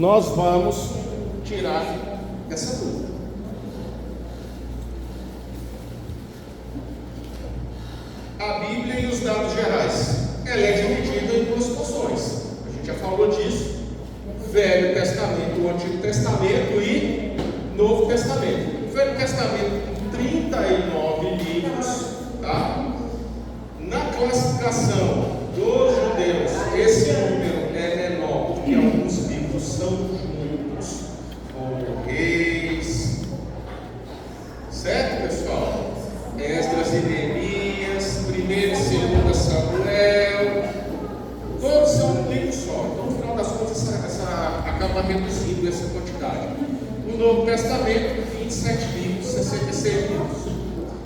nós vamos tirar essa dúvida. A Bíblia e os dados gerais, ela é dividida em duas porções. A gente já falou disso: Velho Testamento, o Antigo Testamento e Novo Testamento. O Velho Testamento com 39 livros, tá? Na classificação dos judeus, esse número é menor, porque alguns livros são juntos, como Reis, certo, pessoal? Esdras e Neemias, 1º e 2 Samuel, todos são um livro só. Então, no final das contas, acaba reduzindo essa quantidade. No Novo Testamento, 27 livros, 66 livros.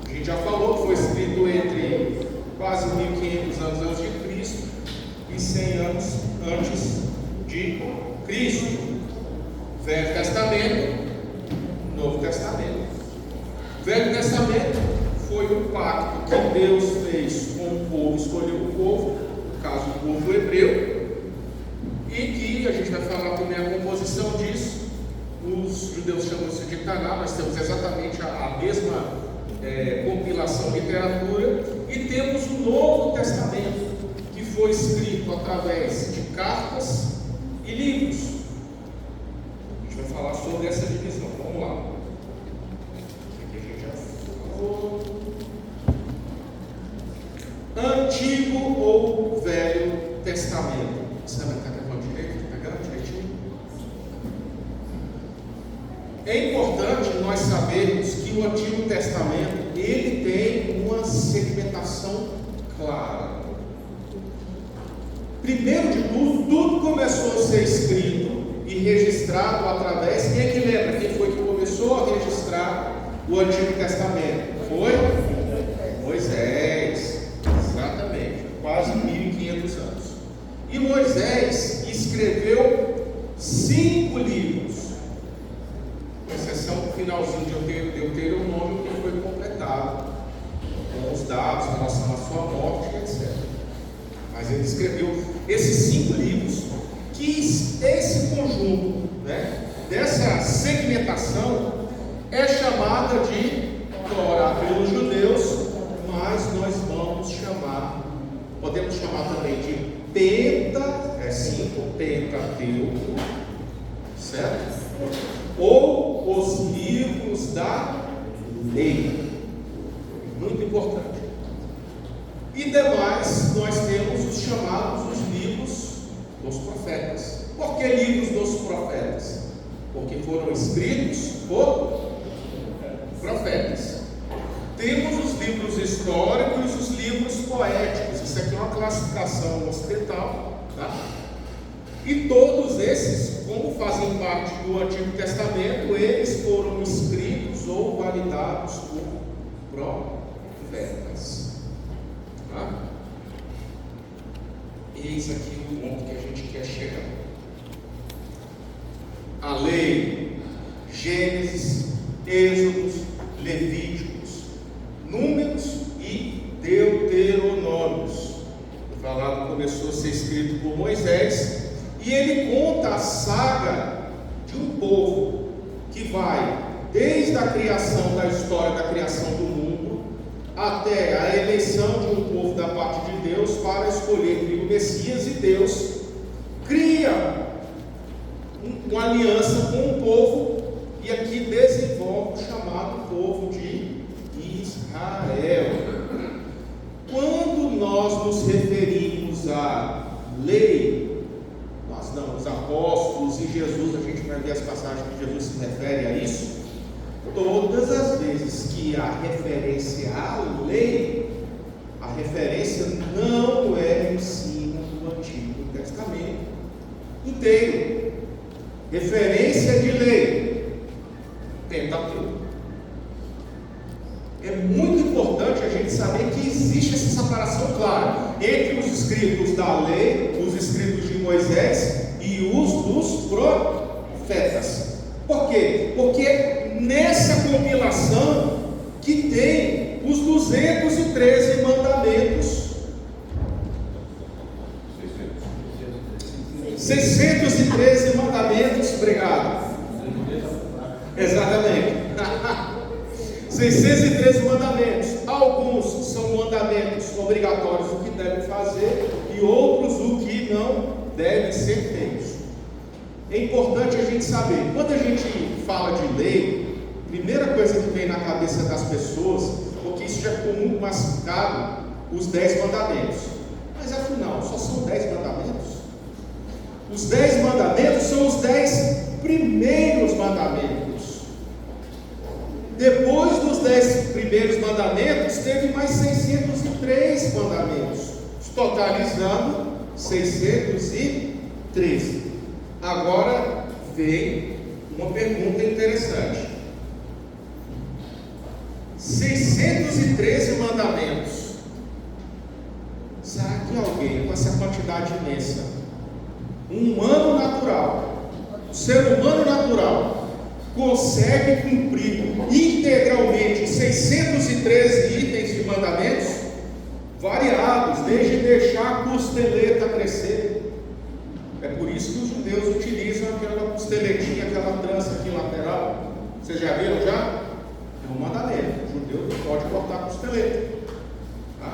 A gente já falou que foi escrito entre quase 1500 anos antes de Cristo e 100 anos antes de Cristo. Velho Testamento, Novo Testamento. Velho Testamento foi um pacto que Deus fez com o povo, escolheu o povo, no caso do povo hebreu, e que a gente vai falar também a composição disso. Os judeus chamam isso de Taná, nós temos exatamente a mesma compilação literatura, e temos o Novo Testamento, que foi escrito através de cartas e livros. A gente vai falar sobre essa divisão. Vamos lá. Aqui a gente já falou. Antigo ou Velho Testamento? Você vai estar gravando direito? Está gravando direitinho? É importante nós sabermos que o Antigo Testamento ele tem uma segmentação clara. Primeiro de tudo, tudo começou a ser escrito e registrado através. Quem é que lembra? Quem foi que começou a registrar o Antigo Testamento? Foi Moisés. Exatamente, quase 1500 anos. E Moisés escreveu 5 livros, com exceção do finalzinho de Deuteronômio, que foi completado com os dados em relação à sua morte, etc. Mas ele escreveu esses 5 livros, que esse conjunto, dessa segmentação é chamada de Torá pelos judeus, mas nós vamos chamar, podemos chamar também de Pentateuco, certo? Ou os livros da lei, muito importante. E demais, nós temos os chamados os livros dos profetas. Por que livros dos profetas? Porque foram escritos por profetas. Temos os livros históricos e os livros poéticos. Isso aqui é uma classificação ocidental, tá? E todos esses, como fazem parte do Antigo Testamento, eles foram escritos ou validados por profetas, tá? Eis aqui o ponto que a gente quer chegar. A lei, Gênesis, Êxodo, Levíticos, Números e Deuteronômios. O falado começou a ser escrito por Moisés, e ele conta a saga de um povo que vai desde a criação, da história da criação do mundo, até a eleição de um povo da parte de Deus para escolher o Messias, e Deus cria uma aliança com o povo, e aqui desenvolve o chamado povo de Israel. Quando nós nos referimos à lei, nós não, os apóstolos e Jesus, a gente vai ver as passagens que Jesus se refere a isso. Todas as vezes que há referência à lei, a referência não é em cima do Antigo Testamento inteiro. Referência de lei, Pentateuco. É muito importante a gente saber que existe essa separação clara entre os escritos da lei, os escritos de Moisés e os dos profetas. Por quê? Porque nessa compilação que tem os 213 mandamentos, 613 mandamentos Exatamente. 613 mandamentos. Alguns são mandamentos obrigatórios, o que devem fazer, e outros o que não devem ser feitos. É importante a gente saber, quando a gente fala de lei, a primeira coisa que vem na cabeça das pessoas, porque isso já ficou muito massificado, os 10 mandamentos. Mas afinal, só são 10 mandamentos? Os 10 mandamentos são os 10 primeiros mandamentos. Depois dos 10 primeiros mandamentos, teve mais 603 mandamentos, totalizando 613. Agora vem uma pergunta interessante. 613 mandamentos. Será que alguém com essa quantidade imensa, um humano natural, um ser humano natural, consegue cumprir integralmente 613 itens de mandamentos, variados, desde deixar a costeleta crescer? É por isso que os judeus utilizam aquela costeletinha, aquela trança aqui lateral. Vocês já viram já? É um mandamento. O judeu não pode cortar a costeleta. Tá?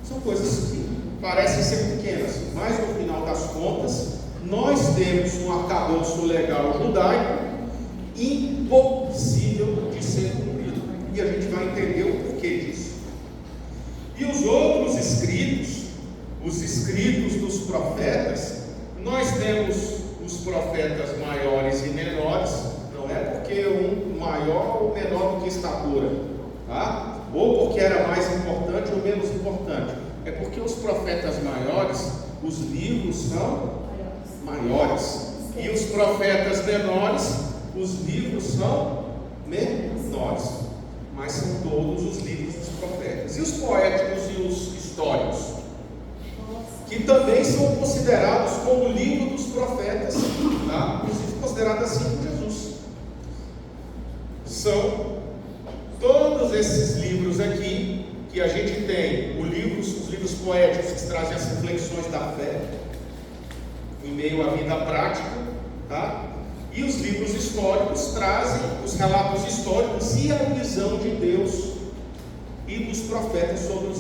São coisas que parecem ser pequenas, mas no final das contas, nós temos um arcabouço legal judaico impossível de ser cumprido. E a gente vai entender o porquê disso. E os outros escritos, os escritos dos profetas, nós temos os profetas maiores e menores, não é porque um maior ou menor do que estatura, tá? Ou porque era mais importante ou menos importante, é porque os profetas maiores, os livros são maiores, e os profetas menores, os livros são menores, mas são todos os livros dos profetas. E os poéticos e os históricos, que também são considerados como livro dos profetas, tá? Inclusive considerado assim por Jesus. São todos esses livros aqui que a gente tem, os livros poéticos que trazem as reflexões da fé em meio à vida prática, tá? E os livros históricos trazem os relatos históricos e a visão de Deus e dos profetas sobre os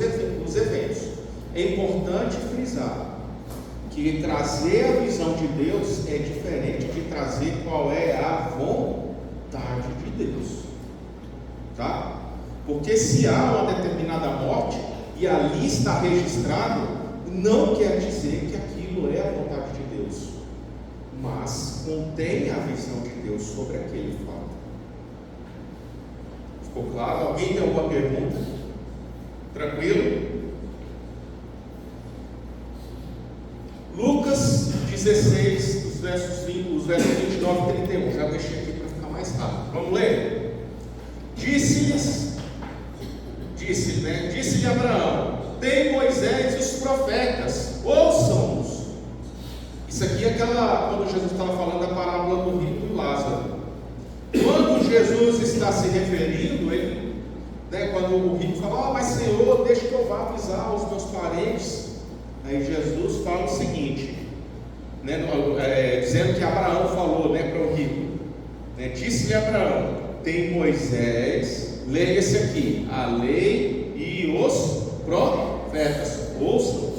eventos. É importante frisar que trazer a visão de Deus é diferente de trazer qual é a vontade de Deus, tá? Porque se há uma determinada morte e ali está registrado, não quer dizer que aquilo é a vontade de Deus, mas contém a visão de Deus sobre aquele fato. Ficou claro? Alguém tem alguma pergunta? Tranquilo? Lucas 16, os versos 29 e 31. Já deixei aqui para ficar mais rápido. Vamos ler? Disse-lhe Abraão: tem Moisés e os profetas, ouçam-nos. Isso aqui é quando Jesus estava falando da parábola do rico e Lázaro. Quando Jesus está se referindo, quando o rico fala: mas Senhor, deixa que eu vá avisar os meus parentes. Aí Jesus fala o seguinte, dizendo que Abraão falou, para o rico, disse-lhe Abraão: tem Moisés, leia esse aqui, a lei e os profetas, ouçam.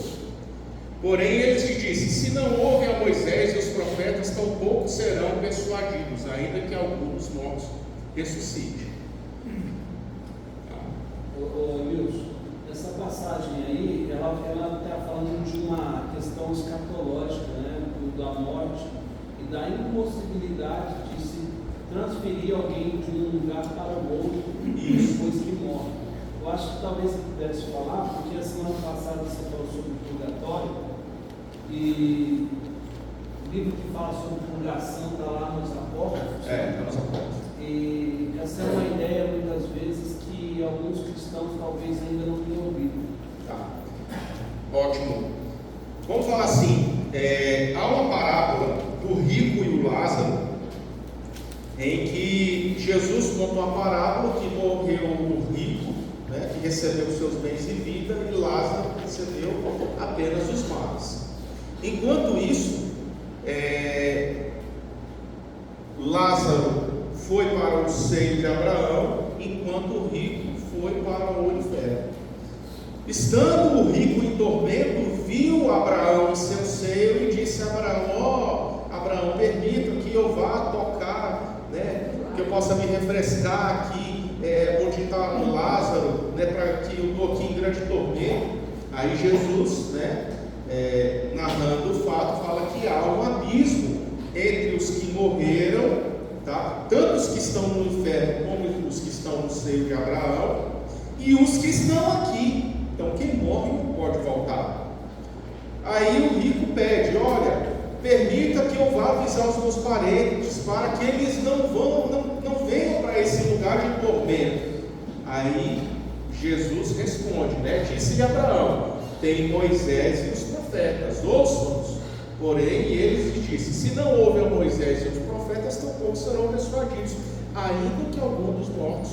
Porém ele te disse: se não ouvem a Moisés e os profetas, tampouco serão persuadidos, ainda que alguns mortos ressuscitem. Wilson, essa passagem aí, ela está falando de uma questão escatológica, da morte e da impossibilidade de se transferir alguém de um lugar para o outro depois que morre. Eu acho que talvez você pudesse falar, porque a semana passada você falou sobre o purgatório, e o livro que fala sobre purgação está lá nos apócrifos. Está nos apócrifos. E essa é uma ideia, muitas vezes, que alguns cristãos talvez ainda não tenham ouvido. Tá. Ótimo. Vamos falar assim, há uma parábola do rico e o Lázaro, em que Jesus conta uma parábola que morreu o rico, que recebeu seus bens e vida, e Lázaro recebeu apenas os males. Enquanto isso, Lázaro foi para o seio de Abraão, enquanto o rico foi para o inferno. Estando o rico em tormento, viu Abraão em seu seio e disse a Abraão: Abraão, permita que eu vá tocar, né, que eu possa me refrescar aqui, onde está o Lázaro, né, para que eu estou aqui em grande tormento. Aí Jesus, né, narrando o fato, fala que há um abismo entre os que morreram, tá? Tanto os que estão no inferno como os que estão no seio de Abraão, e os que estão aqui. Então quem morre não pode voltar. Aí o rico pede: olha, permita que eu vá avisar os meus parentes, para que eles não venham para esse lugar de tormento. Aí Jesus responde, né? Disse-lhe Abraão: tem Moisés e os profetas, ouçam-nos. Porém eles lhe disse: se não houve a Moisés e os profetas, tampouco serão persuadidos, ainda que algum dos mortos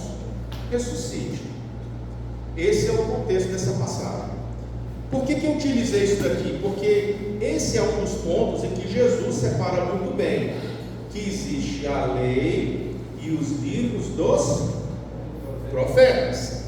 ressuscite. Esse é o contexto dessa passagem. Por que eu utilizei isso daqui? Porque esse é um dos pontos em que Jesus separa muito bem que existe a lei e os livros dos profetas.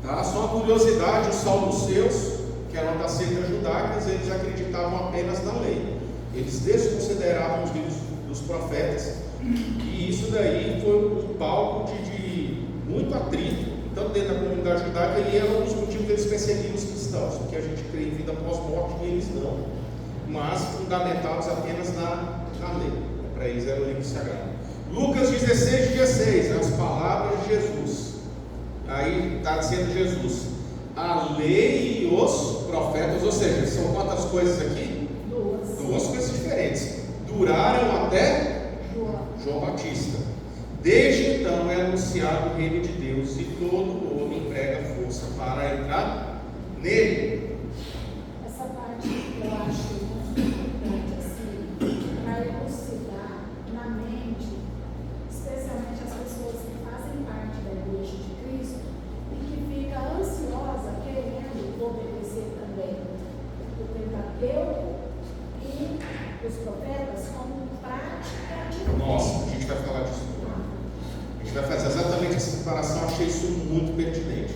Tá? Só uma curiosidade: os saduceus, que eram da seita judaica, eles acreditavam apenas na lei. Eles desconsideravam os livros dos profetas, e isso daí foi um palco de muito atrito, tanto dentro da comunidade judaica. Ele era um dos motivos deles perseguirem os cristãos, porque a gente crê em vida pós-morte e eles não, mas fundamentados apenas na lei. Para eles era o livro sagrado. Lucas 16:16, as palavras de Jesus. Aí está dizendo Jesus: a lei e os profetas, ou seja, são quantas coisas aqui? Duas coisas diferentes. Duraram até João Batista. Desde então é anunciado o reino de Deus, e todo homem emprega força para entrar nele. Essa parte eu acho muito importante, assim, para elucidar na mente, especialmente as pessoas que fazem parte da Igreja de Cristo e que fica ansiosa querendo obedecer também o Pentateuco e os profetas como prática de fé. Nossa, a gente vai falar disso. A gente vai fazer exatamente essa separação. Achei isso muito pertinente.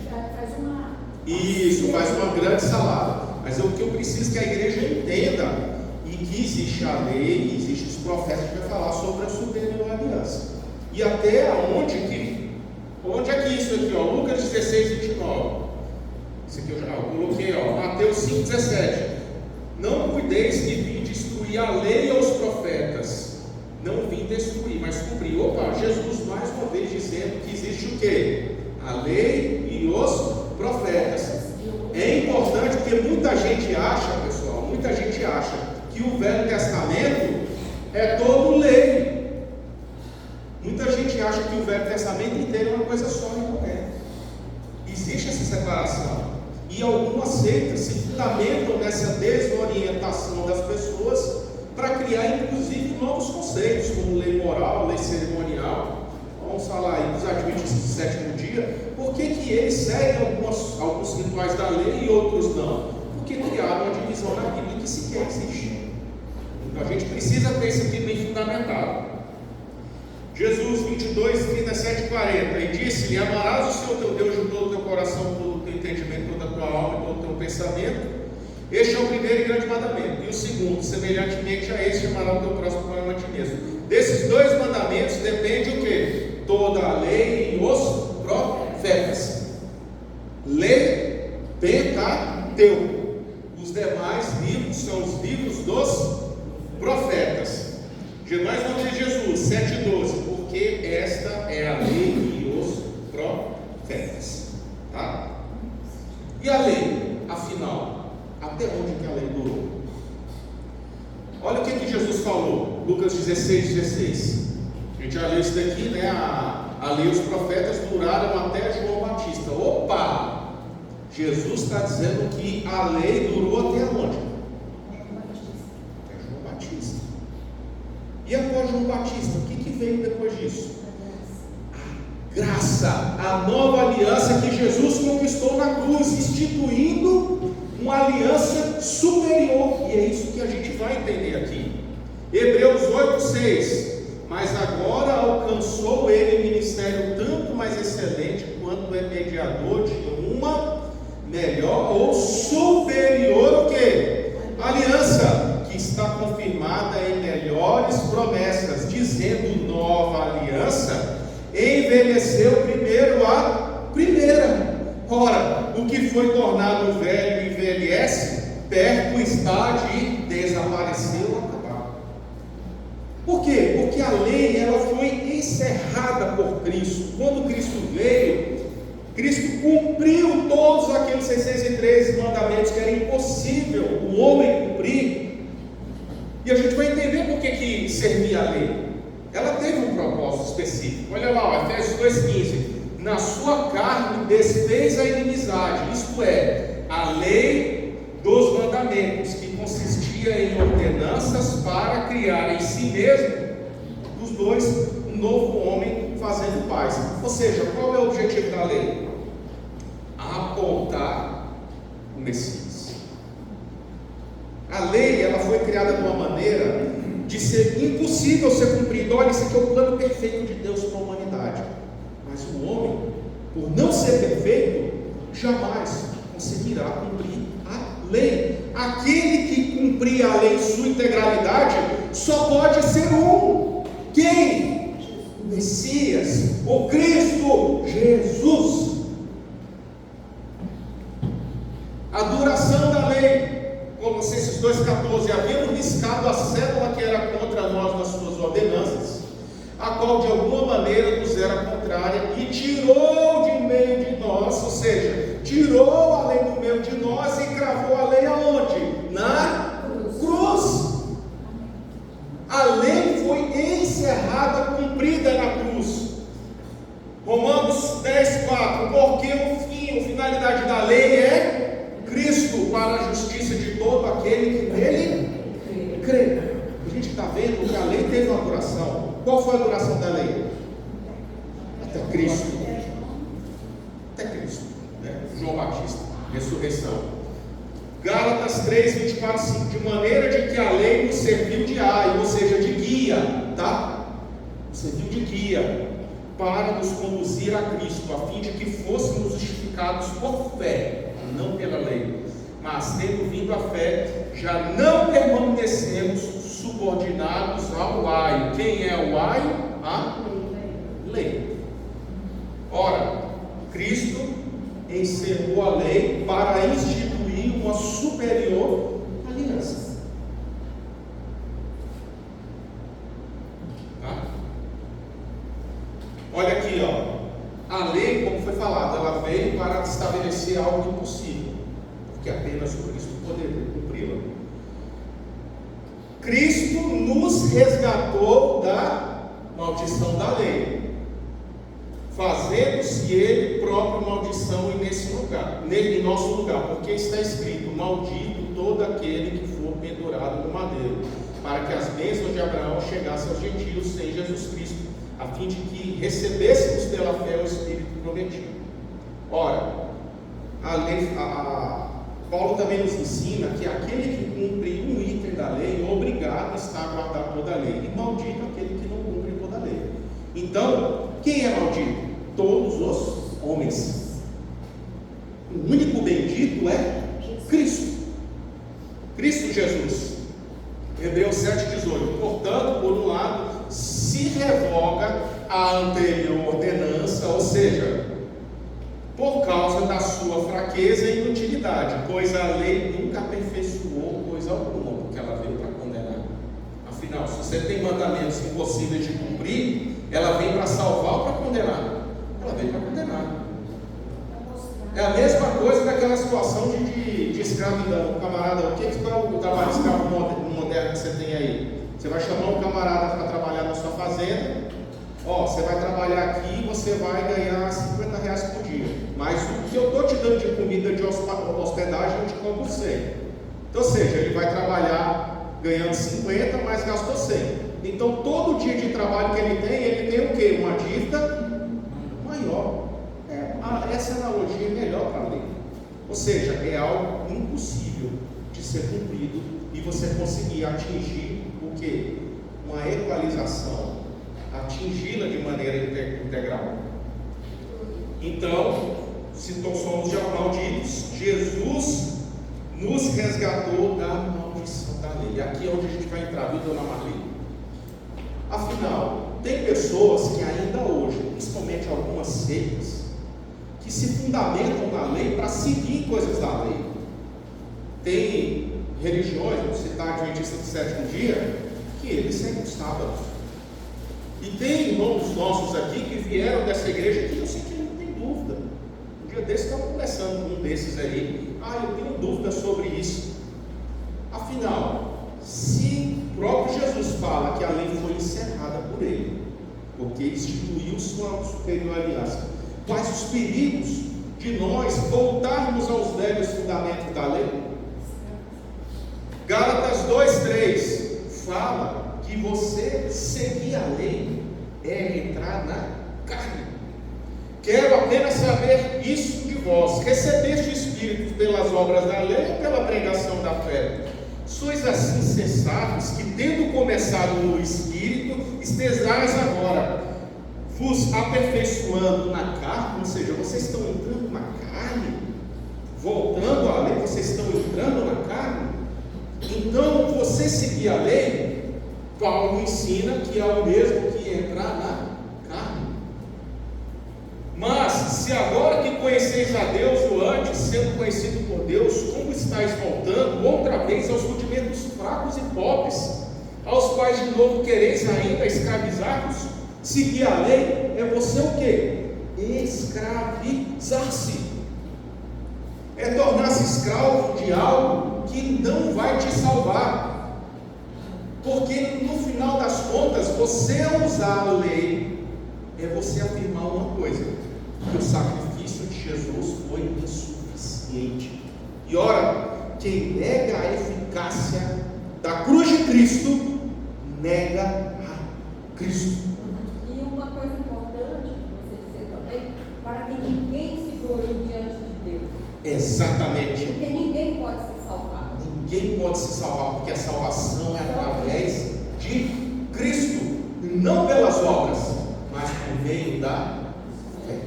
Isso, faz uma grande salada. Mas o que eu preciso que a igreja entenda, e que existe a lei, existe os profetas, que vai falar sobre a soberania aliança. E até onde é que isso aqui, ó, Lucas 16:29. Isso aqui eu já coloquei, ó, Mateus 5:17. Não cuideis que vim destruir a lei e os profetas. Não vim destruir, mas cumprir. Opa, Jesus mais uma vez dizendo que existe o quê? A lei e os profetas. É importante porque muita gente acha, pessoal, que o Velho Testamento é todo lei. Muita gente acha que o Velho Testamento inteiro é uma coisa só, e não é. Existe essa separação. E algumas seitas se fundamentam nessa desorientação das pessoas para criar inclusive novos conceitos, como lei moral, lei cerimonial. Vamos falar aí dos adventistas do sétimo dia. Por que eles seguem alguns rituais da lei e outros não? Porque criaram uma divisão na Bíblia que sequer existe. Então a gente precisa ter isso aqui bem fundamentado. Jesus 22:37-40, e disse-lhe: amarás o Senhor teu Deus de todo o teu coração, todo o teu entendimento, toda a tua alma e todo o teu pensamento. Este é o primeiro e grande mandamento. E o segundo, semelhantemente a este, amarás o teu próximo como a ti mesmo. Desses dois mandamentos depende o quê? Toda a lei e os profetas. Lei, Pentateuco. Os demais livros são os livros dos profetas. Mais uma vez Jesus, 7:12, porque esta é a lei e os profetas. Tá? E a lei, afinal, até onde que a lei durou? Olha o que Jesus falou, Lucas 16:16. A gente já leu isso daqui, né? A lei e os profetas duraram até João Batista. Opa! Jesus está dizendo que a lei durou até onde? Até João Batista. E após João Batista, o que veio depois disso? A graça, a nova aliança que Jesus conquistou na cruz, instituindo uma aliança superior. E é isso que a gente vai entender aqui. Hebreus 8:6. Mas agora alcançou ele ministério tanto mais excelente quanto é mediador de uma melhor ou superior o quê? Aliança, que está confirmada em melhores promessas, dizendo nova aliança, envelheceu primeiro a primeira. Ora, o que foi tornado velho envelhece, perto está de desaparecer ou acabar. Por quê? Porque a lei ela foi encerrada por Cristo. Quando Cristo veio, Cristo cumpriu todos aqueles 613 mandamentos que era impossível o homem cumprir. E a gente vai entender por que servia a lei. Ela teve um propósito específico. Olha lá, Efésios 2,15. Na sua carne desfez a inimizade, isto é, a lei dos mandamentos, que consistia em ordenanças para criar em si mesmo, dos dois, um novo homem fazendo paz. Ou seja, qual é o objetivo da lei? Apontar o Messias. A lei ela foi criada de uma maneira de ser impossível ser cumprida. Olha, isso aqui é o plano perfeito de Deus para a humanidade. Mas o homem, por não ser perfeito, jamais conseguirá cumprir a lei. Aquele que cumprir a lei em sua integralidade só pode ser um. Quem? O Messias, o Cristo Jesus. A duração da lei, Colossenses 2,14, havendo riscado a cédula que era contra nós nas suas ordenanças, a qual de alguma maneira nos era contrária, e tirou de meio de nós, ou seja, tirou a lei do meio de nós e cravou a lei aonde? Na cruz. A lei foi encerrada, cumprida na cruz. Romanos 10,4, porque a finalidade da lei é Cristo para a justiça de todo aquele que nele crê. A gente está vendo que a lei teve uma duração. Qual foi a duração da lei? Até Cristo. Até Cristo, né? João Batista, ressurreição. Gálatas 3, 24, 5. De maneira de que a lei nos serviu de aio, ou seja, de guia, tá? Serviu de guia para nos conduzir a Cristo, a fim de que fôssemos justificados por fé, não pela lei. Mas tendo vindo a fé, já não permanecemos subordinados ao aio. Quem é o aio? A lei. Ora, Cristo encerrou a lei para instituir uma superior aliança. Tá? Olha aqui, ó. A lei, como foi falado, ela veio para estabelecer algo impossível, porque apenas o Cristo poderia cumpri-la. Cristo nos resgatou da maldição da lei, fazendo-se Ele próprio maldição nesse lugar, em nosso lugar, porque está escrito: maldito todo aquele que for pendurado no madeiro, para que as bênçãos de Abraão chegassem aos gentios em Jesus Cristo, a fim de que recebêssemos pela fé o Espírito prometido. Ora, Paulo também nos ensina que aquele que cumpre um item da lei é obrigado está a guardar toda a lei, e maldito aquele que não cumpre toda a lei. Então, quem é maldito? Todos os homens. O único bendito é Cristo. Cristo Jesus. Hebreus 7,18. Portanto, por um lado, se revoga a anterior ordenança, ou seja, por causa da sua fraqueza e inutilidade, pois a lei nunca aperfeiçoou coisa alguma, porque ela veio para condenar. Afinal, se você tem mandamentos impossíveis de cumprir, ela vem para salvar ou para condenar? Ela vem para condenar. É a mesma coisa daquela situação de escravidão. O camarada, o que é o trabalho escravo moderno que você tem aí? Você vai chamar um camarada para trabalhar na sua fazenda. Ó, você vai trabalhar aqui e você vai ganhar R$50 por dia. Mas o que eu estou te dando de comida, de hospedagem, eu te compro 100. Então, ou seja, ele vai trabalhar ganhando 50, mas gastou 100. Então, todo dia de trabalho que ele tem o quê? Uma dívida maior. Essa analogia é melhor para a lei. Ou seja, é algo impossível de ser cumprido e você conseguir atingir o quê? Uma equalização, atingir atingi-la de maneira integral. Então, se somos já malditos, Jesus nos resgatou da maldição da lei. E aqui é onde a gente vai entrar, viu, dona Marlene? Afinal, tem pessoas que ainda hoje, principalmente algumas seitas, que se fundamentam na lei para seguir coisas da lei. Tem religiões, vamos citar a Adventista do Sétimo Dia, que eles seguem o sábado. E tem irmãos nossos aqui que vieram dessa igreja que eu sei que não tem dúvida. Um dia desses estava conversando com um desses aí. Eu tenho dúvida sobre isso. Afinal, se o próprio Jesus fala que a lei foi encerrada por ele, porque instituiu sua superior aliança, quais os perigos de nós voltarmos aos velhos fundamentos da lei? Gálatas 2:3 fala que você seguir a lei é entrar na carne. Quero apenas saber isso de vós: recebeste o Espírito pelas obras da lei ou pela pregação da fé? Sois assim sensatos que, tendo começado no Espírito, estejais agora vos aperfeiçoando na carne. Ou seja, vocês estão entrando na carne, voltando à lei, vocês estão entrando na carne. Então, você seguir a lei, Paulo ensina que é o mesmo que entrar na carne. Mas, se agora que conheceis a Deus, ou antes, sendo conhecido por Deus, como estáis voltando outra vez aos rudimentos fracos e pobres, aos quais de novo quereis ainda escravizar-vos? Seguir a lei é você o quê? Escravizar-se. É tornar-se escravo de algo que não vai te salvar. Porque no final das contas, você usar a lei é você afirmar uma coisa: que o sacrifício de Jesus foi insuficiente. E ora, quem nega a eficácia da cruz de Cristo, nega a Cristo. E uma coisa importante você dizer também, para que ninguém se glorie diante de Deus. Exatamente. Porque ninguém pode se salvar. Ninguém pode se salvar, porque a salvação é através de Cristo, não pelas obras, mas por meio da fé.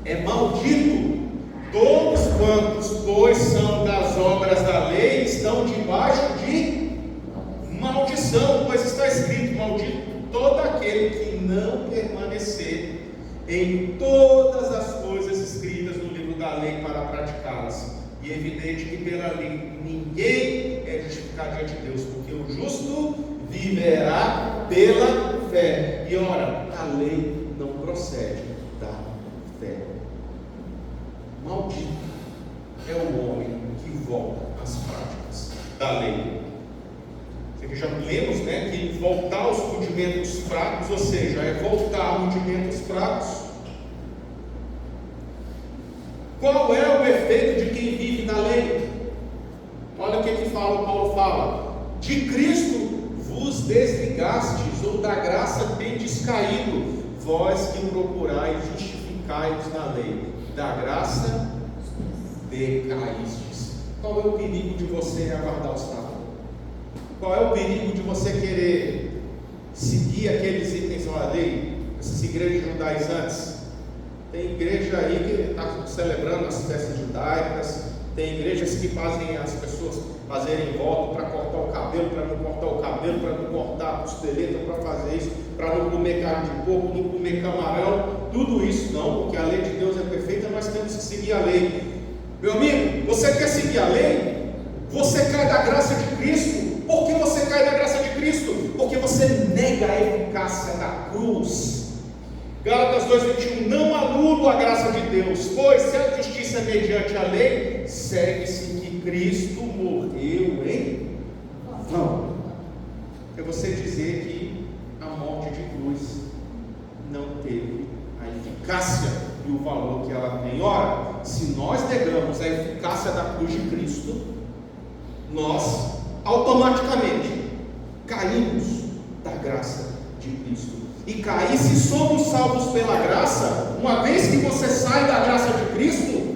É maldito todos quantos, pois são das obras da lei, estão debaixo de maldição, pois está escrito: maldito todo aquele que não permanecer em todas as coisas escritas no livro da lei para praticá-las. E é evidente que pela lei ninguém é justificado diante de Deus, porque o justo viverá pela fé. E ora, a lei não procede da fé. Maldito é o homem que volta às práticas da lei. Já lemos, né, que voltar aos rudimentos fracos, ou seja, é voltar a rudimentos fracos. Qual é o efeito de quem vive na lei? Olha o que Paulo fala: de Cristo vos desligastes, ou da graça tendes caído, vós que procurais justificai-vos na lei, da graça decaístes. Qual é o perigo de você aguardar o sábado? Qual é o perigo de você querer seguir aqueles itens da lei, essas igrejas judaizantes? Tem igreja aí que está celebrando as festas judaicas, tem igrejas que fazem as pessoas fazerem voto para cortar o cabelo, para não cortar o cabelo, para não cortar a costeleta, para fazer isso, para não comer carne de porco, não comer camarão, tudo isso não, porque a lei de Deus é perfeita, nós temos que seguir a lei. Meu amigo, você quer seguir a lei? Você cai da graça de Cristo. Por que você cai da graça de Cristo? Porque você nega a eficácia da cruz. Gálatas 2:21, não anulo a graça de Deus, pois se a justiça é mediante a lei, segue-se que Cristo morreu em vão. É você dizer que a morte de cruz não teve a eficácia e o valor que ela tem. Ora, se nós negamos a eficácia da cruz de Cristo, nós automaticamente caímos da graça de Cristo. E cair, se somos salvos pela graça, uma vez que você sai da graça de Cristo,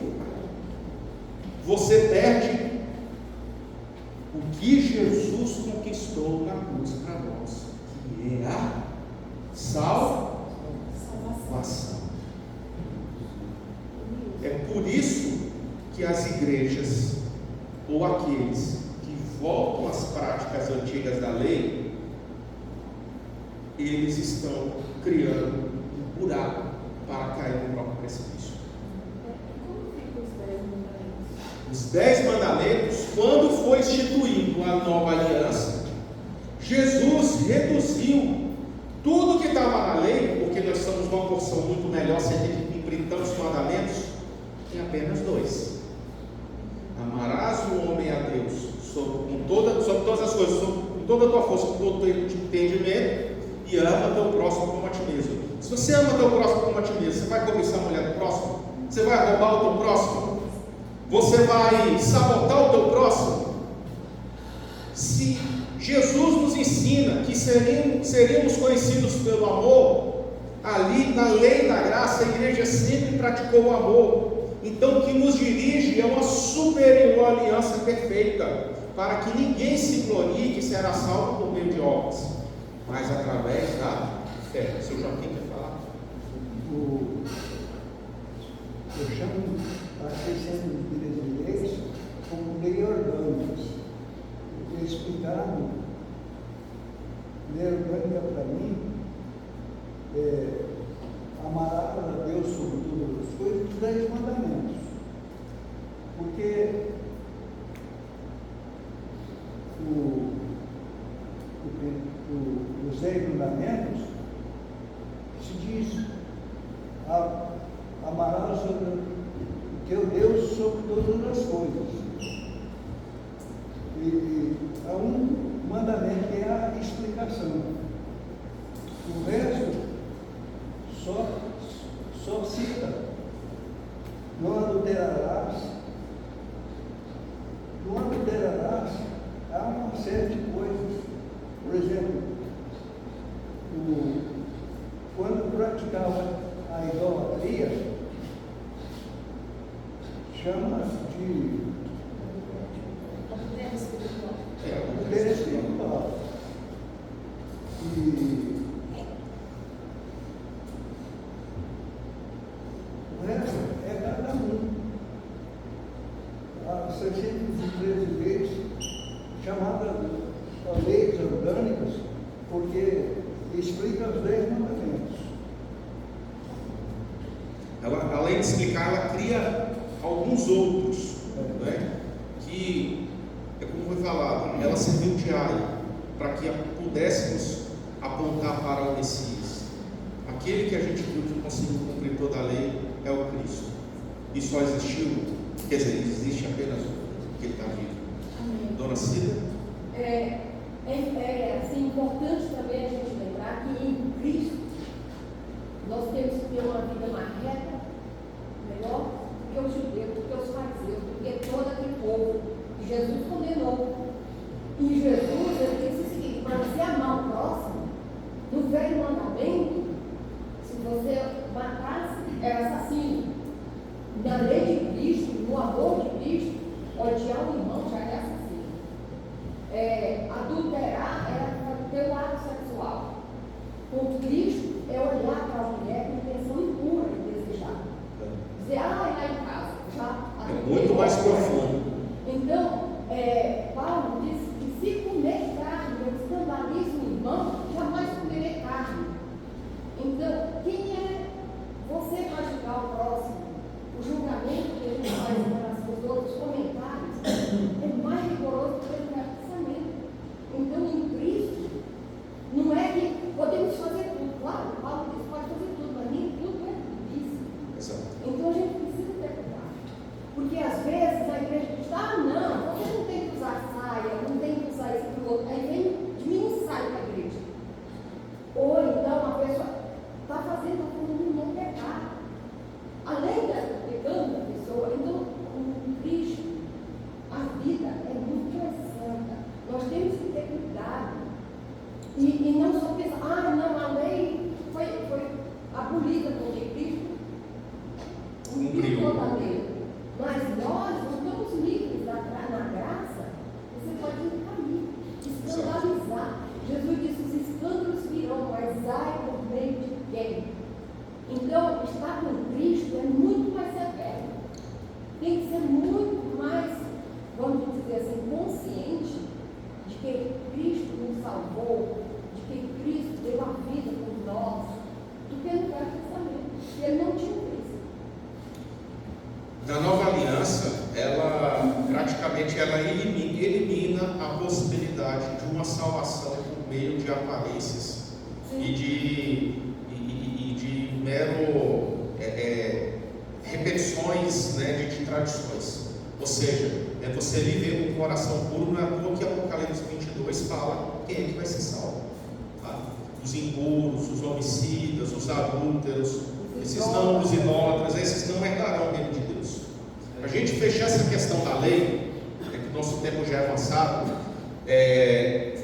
você perde o que Jesus conquistou na cruz para nós, que é a salvação. É por isso que as igrejas, ou aqueles que voltam às práticas antigas da lei, eles estão criando um buraco para cair no próprio precipício. Como ficam os 10 mandamentos? Os 10 mandamentos, quando foi instituído a nova aliança, Jesus reduziu tudo que estava na lei, porque nós somos uma porção muito melhor sem ter que cumprir tantos mandamentos, em apenas 2. Amarás o homem a Deus sobre todas as coisas, com toda a tua força, com todo o teu entendimento, e ama teu próximo como a ti mesmo. Se você ama teu próximo como a ti mesmo, você vai cobiçar a mulher do próximo? Você vai roubar o teu próximo? Você vai sabotar o teu próximo? Se Jesus nos ensina que seríamos conhecidos pelo amor, ali na lei da graça a igreja sempre praticou o amor. Então o que nos dirige é uma superior aliança perfeita, para que ninguém se glorie que será salvo por meio de obras, mas através da fé. O seu Joaquim quer falar? Eu chamo as 600 leis como lei orgânicas. Porque explicaram, lei orgânica para mim, amarás a Deus sobre todas as coisas, os 10 mandamentos. Porque os 10 mandamentos se diz: amarás o teu Deus sobre todas as coisas. E há um mandamento que é a explicação. O resto só cita: não adulterarás. Não adulterarás. Há uma série de coisas. Por exemplo, quando praticava a idolatria, chama de poder espiritual. E o resto é cada um. As 613 leis, chamadas leis orgânicas, porque explica os 10 mandamentos. Ela, além de explicar, ela cria alguns outros, né? Que é como foi falado, ela serviu de aio para que pudéssemos apontar para o Messias. Aquele que a gente viu que conseguiu cumprir toda a lei é o Cristo. E só existiu, quer dizer, existe apenas um, que ele está vivo. Amém. Dona Cida? Assim, importante também a gente lembrar que em Cristo nós temos que ter uma vida mais reta, melhor do que os judeus, do que os fariseus, do que todo aquele povo que Jesus condenou. E Jesus, ele disse o seguinte: para você amar o próximo, no velho mandamento, se você matasse, era assassino. Na lei de Cristo, no amor de Cristo, odiar o irmão já é assassino. Adulterar era ter um ato sexual. Com Cristo é olhar para a mulher com intenção impura de desejar. Dizer, lá em casa, já É muito mais profundo. Então, Paulo diz que se comer carne, eu escandalizo o irmão, jamais comerei carne. Então, quem é você para julgar o próximo? O julgamento que a gente faz em relação aos outros comentários é mais rigoroso do que o pensamento. Então, Então, estar com Cristo é muito mais severo. Tem que ser muito mais, vamos dizer assim, consciente de que Cristo nos salvou, de que Cristo deu a vida por nós, do que no Velho Testamento. Ele não tinha Cristo. Na Nova Aliança, ela praticamente elimina a possibilidade de uma salvação por meio de aparências e de mero repetições, né, de tradições. Ou seja, é você viver com o coração puro. Não é à toa que Apocalipse 22 fala quem é que vai ser salvo. Tá? Os impuros, os homicidas, os adúlteros, esses não, os idólatras, esses não herdarão o reino de Deus. Para a gente fechar essa questão da lei, que o nosso tempo já é avançado,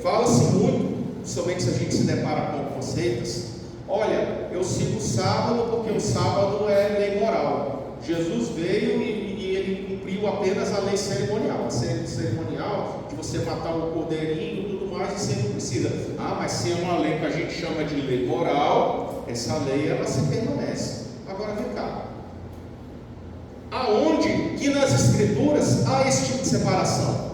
fala-se muito, somente se a gente se depara com conceitos. Olha, eu sigo o sábado porque o sábado é lei moral. Jesus veio e ele cumpriu apenas a lei cerimonial. A cerimonial de você matar o cordeirinho e tudo mais, isso não precisa. Mas se é uma lei que a gente chama de lei moral, essa lei ela se permanece. Agora vem cá. Aonde que nas Escrituras há esse tipo de separação?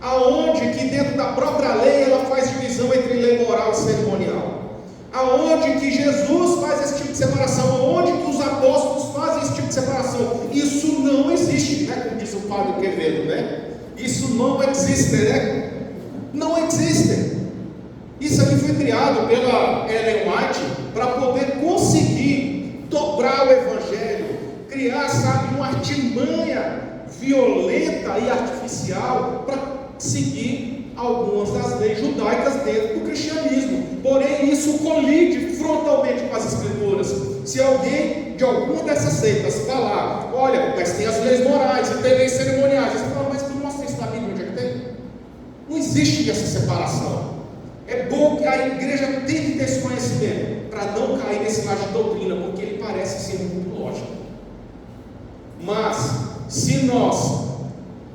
Aonde que dentro da própria lei ela faz divisão entre lei moral e cerimonial? Aonde que Jesus faz esse tipo de separação? Aonde que os apóstolos fazem esse tipo de separação? Isso não existe, né? Como diz o Padre Quevedo, né? Isso não existe, né? Não existe. Isso aqui foi criado pela Ellen White para poder conseguir dobrar o Evangelho, criar, sabe, uma artimanha violenta e artificial para seguir algumas das leis judaicas dentro do cristianismo. Porém, isso colide frontalmente com as Escrituras. Se alguém de alguma dessas seitas falar, olha, mas tem as leis morais e tem leis cerimoniais, você fala, mas não mostra isso na Bíblia, onde é que tem? Não existe essa separação. É bom que a igreja tenha que ter esse conhecimento, para não cair nesse lado de doutrina, porque ele parece ser muito lógico. Mas, se nós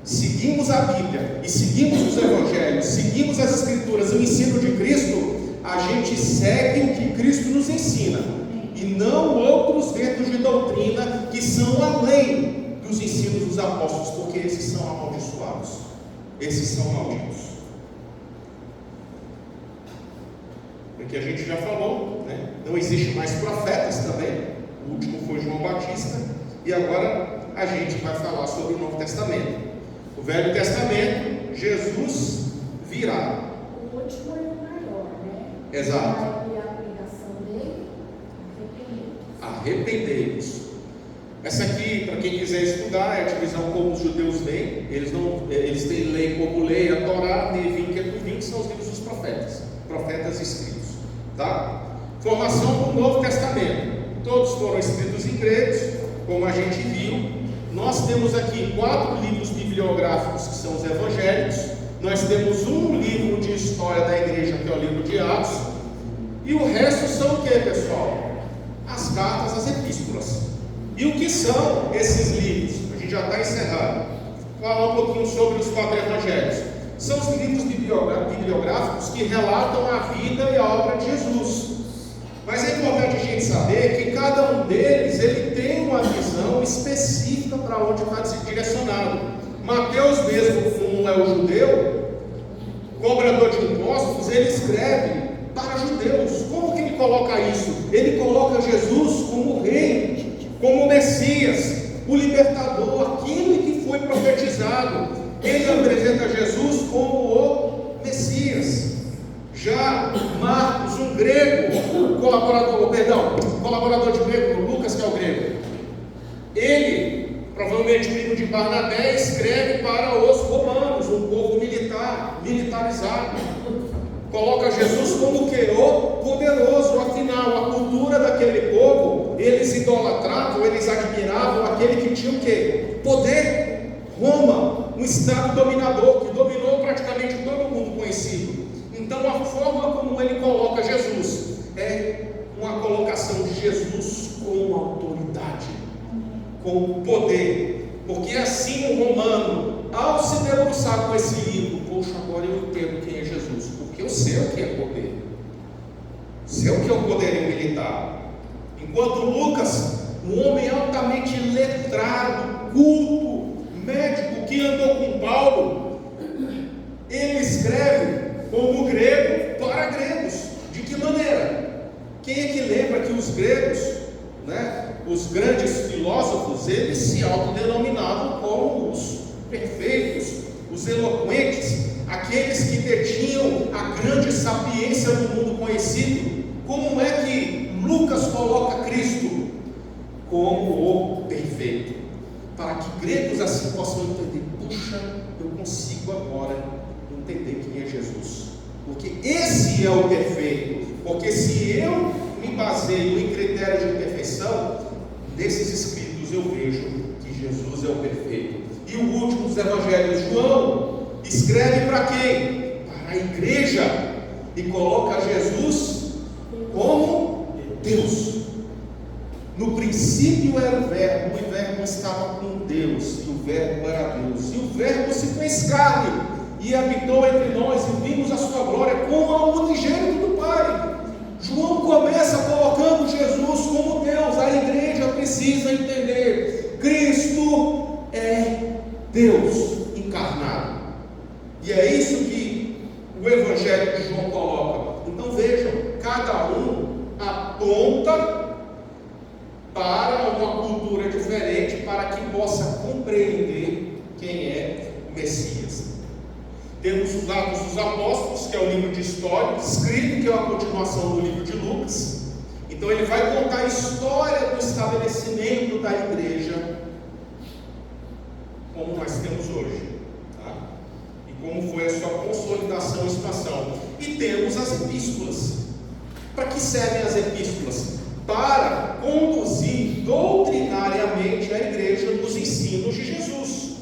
seguimos a Bíblia e seguimos os Evangelhos, seguimos as Escrituras e o ensino de Cristo, a gente segue o que Cristo nos ensina e não outros ventos de doutrina que são além dos ensinos dos apóstolos, porque esses são amaldiçoados, esses são malditos. Porque a gente já falou, né? Não existe mais profetas também. O último foi João Batista e agora a gente vai falar sobre o Novo Testamento. O Velho Testamento, Jesus virá. O último é o maior, né? Exato. E a pregação dele, Arrependei-vos. Essa aqui, para quem quiser estudar, é a divisão como os judeus veem. Eles têm lei como lei, a Torá, Nevim, Ketuvim, que são os livros dos profetas escritos. Tá? Formação do Novo Testamento. Todos foram escritos em gregos, como a gente viu. Nós temos aqui 4 livros bibliográficos que são os evangélicos. Nós temos um livro de história da igreja, que é o livro de Atos. E o resto são o que, pessoal? As cartas, as epístolas. E o que são esses livros? A gente já está encerrando. Falar um pouquinho sobre os 4 evangelhos. São os livros bibliográficos que relatam a vida e a obra de Jesus. Mas é importante a gente saber que cada um deles ele tem uma visão específica para onde está direcionado. Mateus mesmo, como é o judeu, cobrador de impostos, ele escreve para judeus. Como que ele coloca isso? Ele coloca Jesus como rei, como Messias, o libertador, aquilo que foi profetizado. Ele apresenta Jesus como o Messias. Já Marcos, um grego, colaborador de grego, Lucas, que é o grego, ele, provavelmente filho de Barnabé, escreve para os romanos, um povo militarizado. Coloca Jesus como o que? O poderoso. Afinal, a cultura daquele povo, eles idolatravam, eles admiravam aquele que tinha o que? Poder. Roma, um estado dominador, que dominou praticamente todo mundo conhecido. Então a forma como ele coloca Jesus é uma colocação de Jesus com autoridade, com poder, porque assim o romano, ao se debruçar com esse livro, poxa, agora eu entendo quem é Jesus, porque eu sei o que é poder, sei o que é o poderio militar. Enquanto Lucas, um homem altamente letrado, culto, médico, que andou com Paulo, ele escreve como grego para gregos. De que maneira? Quem é que lembra que os gregos, os grandes filósofos, eles se autodenominavam como os perfeitos, os eloquentes, aqueles que detinham a grande sapiência do mundo conhecido? Como é que Lucas coloca Cristo? Como o perfeito, para que gregos assim possam entender: puxa, eu consigo agora entender quem é Jesus, porque esse é o perfeito. Porque se eu me baseio em critérios de perfeição, nesses escritos eu vejo que Jesus é o perfeito. E o último dos evangelhos, João, escreve para quem? Para a igreja, e coloca Jesus como Deus. No princípio era o Verbo, e o Verbo estava com Deus, e o Verbo era Deus, e o Verbo se fez carne e habitou entre nós, e vimos a sua glória como a unigênito do Pai. João começa colocando Jesus como Deus. A igreja precisa entender: Cristo é Deus encarnado. E é isso que o Evangelho de João coloca. Então vejam, cada um aponta para uma cultura diferente, para que possa compreender quem é o Messias. Temos os Atos dos Apóstolos, que é o livro de história, escrito, que é uma continuação do livro de Lucas. Então ele vai contar a história do estabelecimento da igreja, como nós temos hoje, tá? E como foi a sua consolidação e expansão. E temos as epístolas. Para que servem as epístolas? Para conduzir doutrinariamente a igreja nos ensinos de Jesus.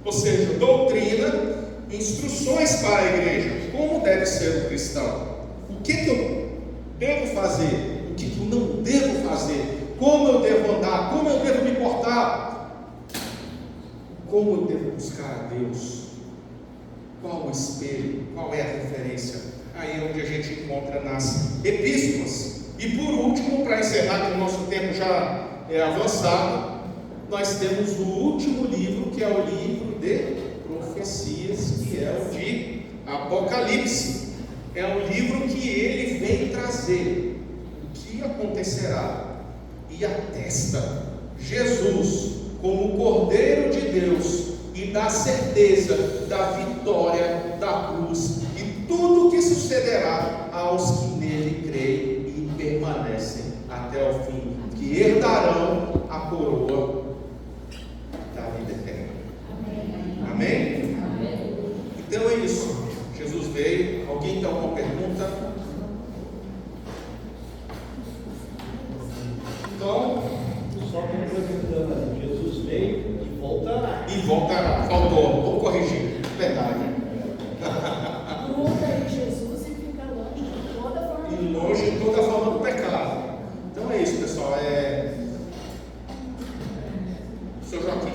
Ou seja, doutrina, instruções para a igreja, como deve ser o cristão, o que eu devo fazer, o que eu não devo fazer, como eu devo andar, como eu devo me portar, como eu devo buscar a Deus, qual o espelho, qual é a referência. Aí é onde a gente encontra nas epístolas. E por último, para encerrar, que o nosso tempo já é avançado, nós temos o último livro, que é o livro de profecias, que é o de Apocalipse. É um livro que ele vem trazer o que acontecerá e atesta Jesus como o Cordeiro de Deus e dá certeza da vitória da cruz e tudo o que sucederá aos que nele creem e permanecem até o fim, que herdarão a coroa da vida eterna. Amém? Então é isso. Jesus veio. Alguém tem alguma pergunta? Então, Só complementando, Jesus veio e voltará. E voltará. Faltou. Vou corrigir. Verdade. Gruda em Jesus e fica longe de toda forma E longe de toda forma do pecado. Então é isso, pessoal. Seu Joaquim.